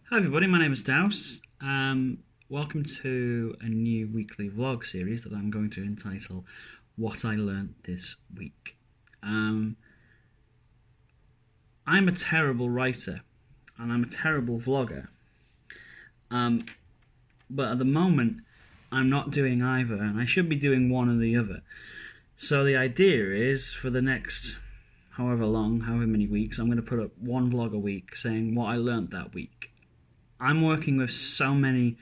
Hi everybody, my name is Douse. Welcome to a new weekly vlog series that I'm going to entitle What I Learnt This Week. I'm a terrible writer and I'm a terrible vlogger, but at the moment I'm not doing either and I should be doing one or the other. So the idea is for the next however many weeks, I'm going to put up one vlog a week saying what I learnt that week. I'm working with so many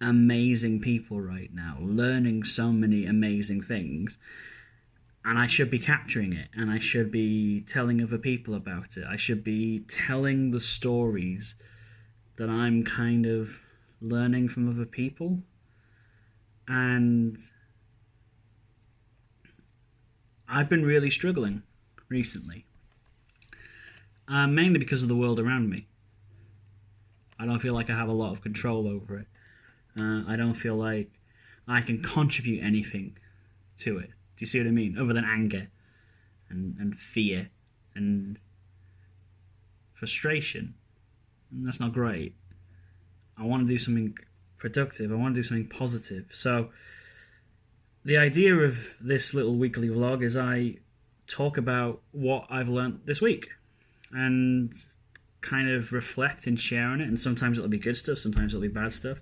amazing people right now, learning so many amazing things, and I should be capturing it, and I should be telling other people about it. I should be telling the stories that I'm kind of learning from other people, and I've been really struggling recently, mainly because of the world around me. I don't feel like I have a lot of control over it. I don't feel like I can contribute anything to it. Do you see what I mean? Other than anger and fear and frustration. And that's not great. I want to do something productive. I want to do something positive. So the idea of this little weekly vlog is I talk about what I've learnt this week and kind of reflect and share on it, and sometimes it'll be good stuff, sometimes it'll be bad stuff,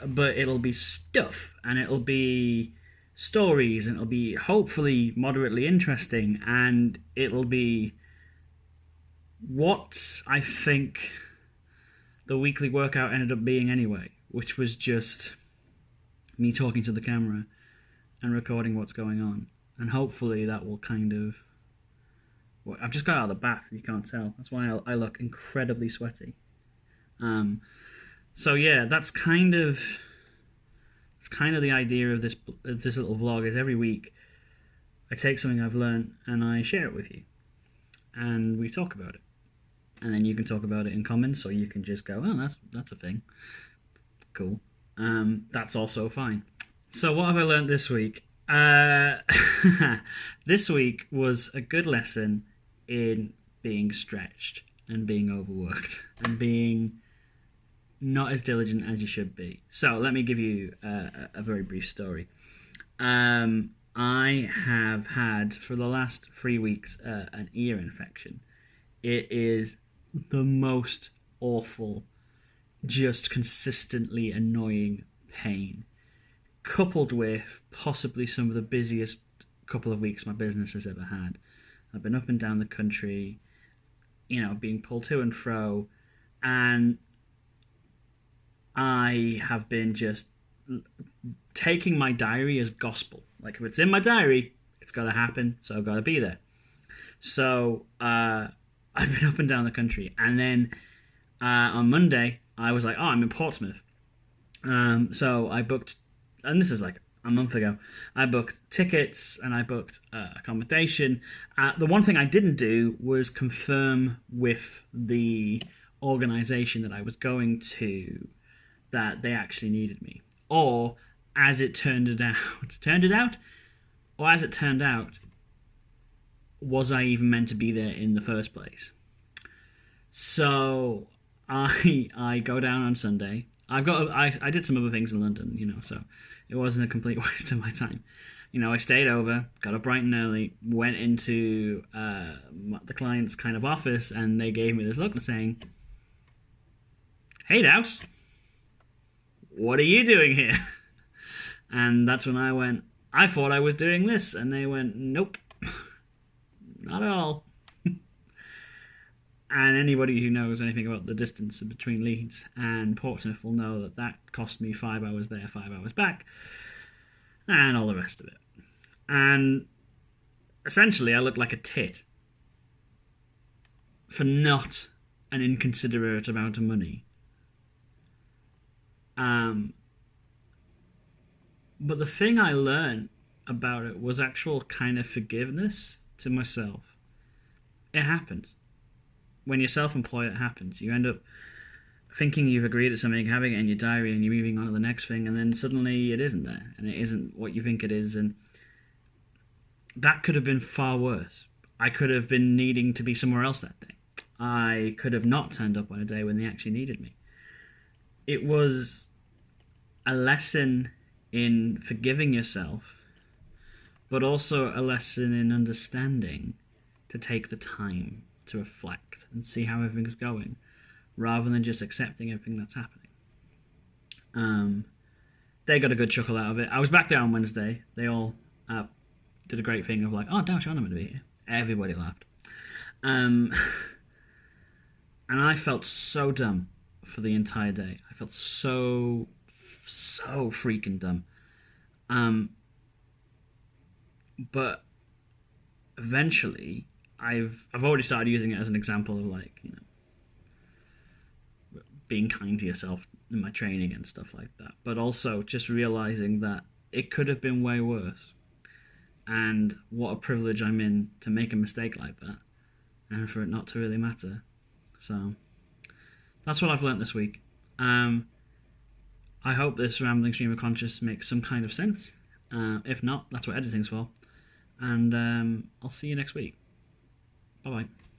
but it'll be stuff, and it'll be stories, and it'll be hopefully moderately interesting, and it'll be what I think the weekly workout ended up being anyway, which was just me talking to the camera and recording what's going on, and hopefully that will kind of... I've just got out of the bath, if you can't tell. That's why I look incredibly sweaty. So yeah, that's kind of the idea of this little vlog. Is every week I take something I've learned and I share it with you, and we talk about it. And then you can talk about it in comments, or you can just go, "Oh, that's a thing, cool." That's also fine. So what have I learned this week? This week was a good lesson in being stretched and being overworked and being not as diligent as you should be. So let me give you a very brief story. I have had for the last 3 weeks an ear infection. It is the most awful, just consistently annoying pain, coupled with possibly some of the busiest couple of weeks my business has ever had. I've been up and down the country, being pulled to and fro, and I have been just taking my diary as gospel. Like, if it's in my diary, it's got to happen, so I've got to be there. So I've been up and down the country, and then on Monday, I was like, oh, I'm in Portsmouth. So I booked, and this is like a month ago, I booked tickets and I booked accommodation. The one thing I didn't do was confirm with the organisation that I was going to that they actually needed me. Or, as it turned out, was I even meant to be there in the first place? So I go down on Sunday. I did some other things in London, so it wasn't a complete waste of my time. I stayed over, got up bright and early, went into the client's kind of office, and they gave me this look saying, "Hey, Douse, what are you doing here?" And that's when I went, "I thought I was doing this," and they went, "Nope, not at all." And anybody who knows anything about the distance between Leeds and Portsmouth will know that that cost me 5 hours there, 5 hours back, and all the rest of it. And essentially, I looked like a tit for not an inconsiderate amount of money. But the thing I learned about it was actual kind of forgiveness to myself. It happens. When you're self-employed, it happens. You end up thinking you've agreed to something, having it in your diary, and you're moving on to the next thing, and then suddenly it isn't there, and it isn't what you think it is, and that could have been far worse. I could have been needing to be somewhere else that day. I could have not turned up on a day when they actually needed me. it was a lesson in forgiving yourself, but also a lesson in understanding to take the time to reflect and see how everything's going, rather than just accepting everything that's happening. They got a good chuckle out of it. I was back there on Wednesday. They all did a great thing of like, oh, Dash, I'm going to be here. Everybody laughed. And I felt so dumb for the entire day. I felt so freaking dumb. But eventually, I've already started using it as an example of like, being kind to yourself in my training and stuff like that. But also just realizing that it could have been way worse. And what a privilege I'm in to make a mistake like that and for it not to really matter. So that's what I've learnt this week. I hope this rambling stream of conscious makes some kind of sense. If not, that's what editing's for. And I'll see you next week. Bye-bye.